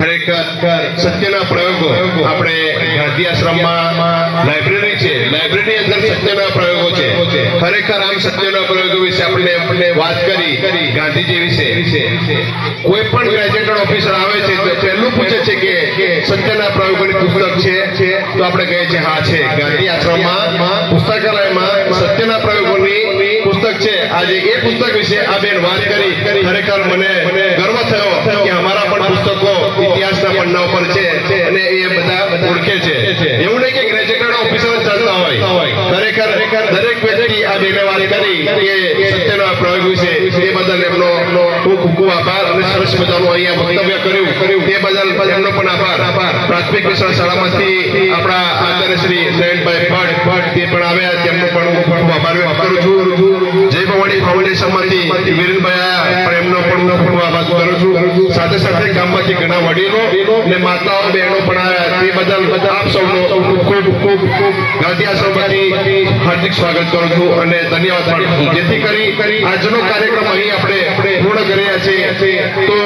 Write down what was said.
ખરેખર સત્યના પ્રયોગો આપણે ગાંધી આશ્રમમાં લાઇબ્રેરી છે, લાઇબ્રેરી અંદર સત્યના પ્રયોગો છે. ખરેખર આમ સત્યના પ્રયોગો વિશે આપણે વાત કરી ગાંધીજી વિશે. કોઈ પણ ગ્રેજ્યુએટેડ ઓફિસર આવે છે તો પહેલું પૂછે છે કે સત્યના પ્રયોગોની પુસ્તક છે, તો આપણે કહીએ છીએ હા છે. ગાંધી આશ્રમમાં પુસ્તકાલયમાં સત્યના પ્રયોગોની પુસ્તક છે. આજે એ પુસ્તક વિશે આ બેન વાત કરી. ખરેખર મને ગર્વ થયો કે અમારા પણ પુસ્તકો ઇતિહાસના પન્ના ઉપર છે અને એ બધા ઓળખે છે. એવું નહીં કે ગ્રેજ્યુએટેડ ઓફિસર ચાલતા હોય. ખરેખર દરેક વ્યક્તિ આ બેને વાત કરી કે સત્યના પ્રયોગ વિશે, એ બદલ એમનો ખૂબ ખૂબ આભાર. અને સરસ મજાનું અહીંયા વક્તવ્ય કર્યું તે બદલ એમનો પણ આભાર. પ્રાથમિક વિશાળ શાળામાંથી આપણા આચાર્ય શ્રી નયનભાઈ ભટ્ટ તે પણ આવ્યા, તેમનો પણ ખૂબ આભાર વ્યક્ત કરું છું. જય ભવાણી ફાઉન્ડેશનમાંથી વિરેનભાઈ પણ એમનો પણ ખૂબ આભાર કરું છું. સાથે સાથે ગામમાંથી ઘણા વડીલો અને માતાઓ બહેનો પણ આવ્યા, તે બદલ આપ સૌનો ખૂબ ખૂબ ગાંધી આશ્રમમાંથી હાર્દિક સ્વાગત કરું છું અને ધન્યવાદ પાઠવું છું. જેથી કરી આજનો કાર્યક્રમ અહીં આપણે પૂર્ણ કર્યા છે. તો